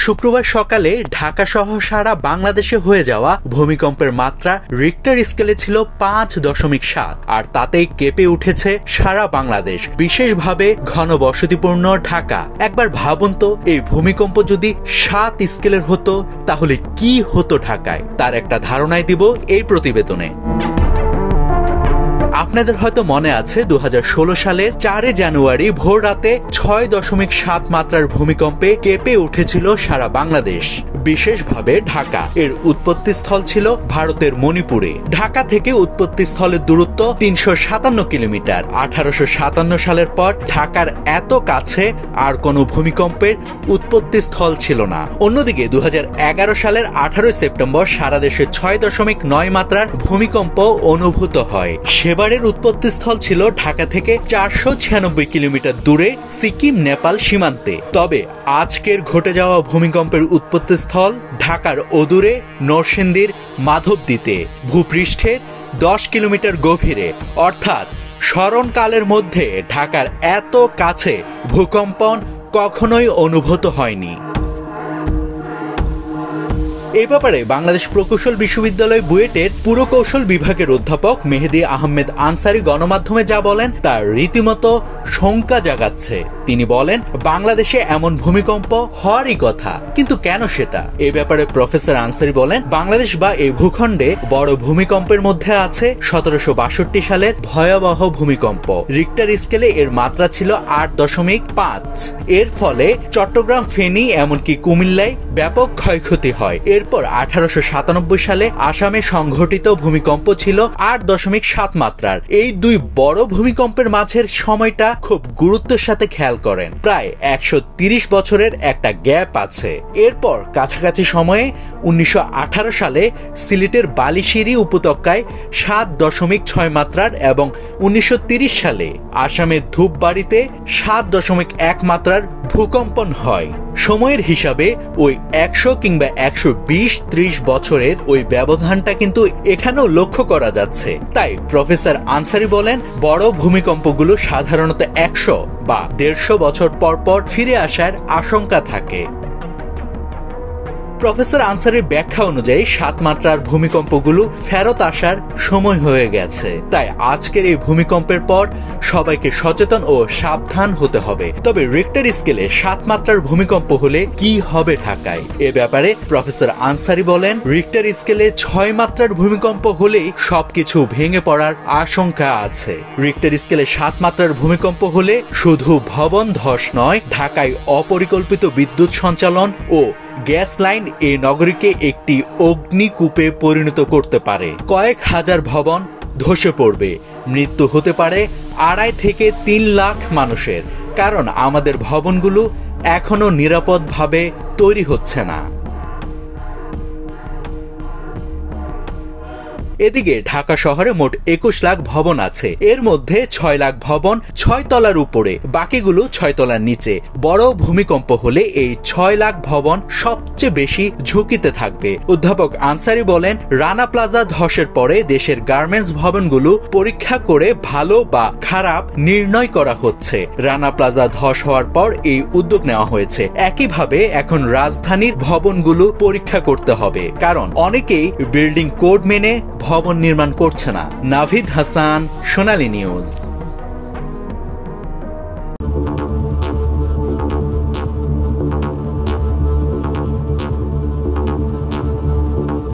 শুক্রবার সকালে ঢাকা সহ সারা বাংলাদেশে হয়ে যাওয়া ভূমিকম্পের মাত্রা রিক্টার স্কেলে ছিল 5.7 আর তাতেই কেঁপে উঠেছে সারা বাংলাদেশ, বিশেষভাবে ঘনবসতিপূর্ণ ঢাকা। একবার ভাবুন তো, এই ভূমিকম্প যদি 7 স্কেলের হতো তাহলে কি হতো ঢাকায়, তার একটা ধারণাই দিব এই প্রতিবেদনে। আপনাদের হয়তো মনে আছে 2016 সালের 4 জানুয়ারি ভোর রাতে 6.7 মাত্রার ভূমিকম্পে কেঁপে উঠেছিল সারা বাংলাদেশ, বিশেষভাবে ঢাকা। এর উৎপত্তিস্থল ছিল ভারতের মণিপুরে। ঢাকা থেকে উৎপত্তিস্থলের দূরত্ব 357 কিলোমিটার। 1857 সালের পর ঢাকার এত কাছে আর কোনো ভূমিকম্পের উৎপত্তিস্থল ছিল না। অন্যদিকে 2011 সালের 18 সেপ্টেম্বর সারা দেশে 6.9 মাত্রার ভূমিকম্প অনুভূত হয়। সেবারের উৎপত্তিস্থল ছিল ঢাকা থেকে 496 কিলোমিটার দূরে সিকিম নেপাল সীমান্তে। তবে আজকের ঘটে যাওয়া ভূমিকম্পের উৎপত্তিস্থল ঢাকার অদূরে নরসিংদীর মাধবদীতে, ভূপৃষ্ঠের 10 কিলোমিটার গভীরে। অর্থাৎ স্মরণকালের মধ্যে ঢাকার এত কাছে ভূকম্পন কখনোই অনুভূত হয়নি। এই ব্যাপারে বাংলাদেশ প্রকৌশল বিশ্ববিদ্যালয় বুয়েটের পুরকৌশল বিভাগের অধ্যাপক মেহেদী আহমেদ আনসারী গণমাধ্যমে যা বলেন তা রীতিমতো শঙ্কা জাগাচ্ছে। তিনি বলেন, বাংলাদেশে এমন ভূমিকম্প হওয়ারই কথা, কিন্তু কেন সেটা? এ ব্যাপারে প্রফেসর আনসারী বলেন, বাংলাদেশ বা এই ভূখণ্ডে বড় ভূমিকম্পের মধ্যে আছে 1762 সালের ভয়াবহ ভূমিকম্প। রিক্টার স্কেলে এর মাত্রা ছিল 8.5। এর ফলে চট্টগ্রাম, ফেনী এমনকি কুমিল্লায় ব্যাপক ক্ষয়ক্ষতি হয়। এরপর 1897 সালে আসামে সংঘটিত ভূমিকম্প ছিল 8.7 মাত্রার। এই দুই বড় ভূমিকম্পের মাঝের সময়টা খুব গুরুত্বের সাথে খেয়াল করেন। প্রায় 130 বছরের একটা গ্যাপ আছে। এরপর কাছাকাছি সময়ে 1918 সালে সিলেটের বালিশিরি উপত্যকায় 7.6 মাত্রার এবং 1930 সালে আসামের ধূপবাড়িতে 7.1 মাত্রার ভূকম্পন হয়। সময়ের হিসাবে ওই 100 কিংবা 120-30 বছরের ওই ব্যবধানটা কিন্তু এখানেও লক্ষ্য করা যাচ্ছে। তাই প্রফেসর আনসারী বলেন, বড় ভূমিকম্পগুলো সাধারণত 100 বা 150 বছর পর পর ফিরে আসার আশঙ্কা থাকে। প্রফেসর আনসারীর ব্যাখ্যা অনুযায়ী 7 মাত্রার ভূমিকম্পগুলো ফেরত আসার সময় হয়ে গেছে। তাই আজকের এই ভূমিকম্পের পর সবাইকে সচেতন ও সাবধান হতে হবে। তবে রিক্টার স্কেলে 7 মাত্রার ভূমিকম্প হলে কি হবে ঢাকায়? এ ব্যাপারে প্রফেসর আনসারী বলেন, রিক্টার স্কেলে 6 মাত্রার ভূমিকম্প হলেই সবকিছু ভেঙে পড়ার আশঙ্কা আছে। রিক্টার স্কেলে 7 মাত্রার ভূমিকম্প হলে শুধু ভবন ধস নয়, ঢাকায় অপরিকল্পিত বিদ্যুৎ সঞ্চালন ও গ্যাস লাইন এই নগরীকে একটি অগ্নিকূপে পরিণত করতে পারে। কয়েক হাজার ভবন ধসে পড়বে। মৃত্যু হতে পারে 2.5 থেকে 3 লাখ মানুষের, কারণ আমাদের ভবনগুলো এখনো নিরাপদভাবে তৈরি হচ্ছে না। এদিকে ঢাকা শহরে মোট 21 লাখ ভবন আছে। এর মধ্যে 6 লাখ ভবন 6 তলার উপরে, বাকিগুলো 6 তলার নিচে। বড় ভূমিকম্প হলে এই 6 লাখ ভবন সবচেয়ে বেশি ঝুঁকিতে থাকবে। অধ্যাপক আনসারী বলেন, রানা প্লাজা ধসের পরে দেশের গার্মেন্টস ভবনগুলো পরীক্ষা করে ভালো বা খারাপ নির্ণয় করা হচ্ছে। রানা প্লাজা ধস হওয়ার পর এই উদ্যোগ নেওয়া হয়েছে। একইভাবে এখন রাজধানীর ভবনগুলো পরীক্ষা করতে হবে, কারণ অনেকেই বিল্ডিং কোড মেনে ভবন নির্মাণ করছে না। নাভিদ হাসান, সোনালী নিউজ।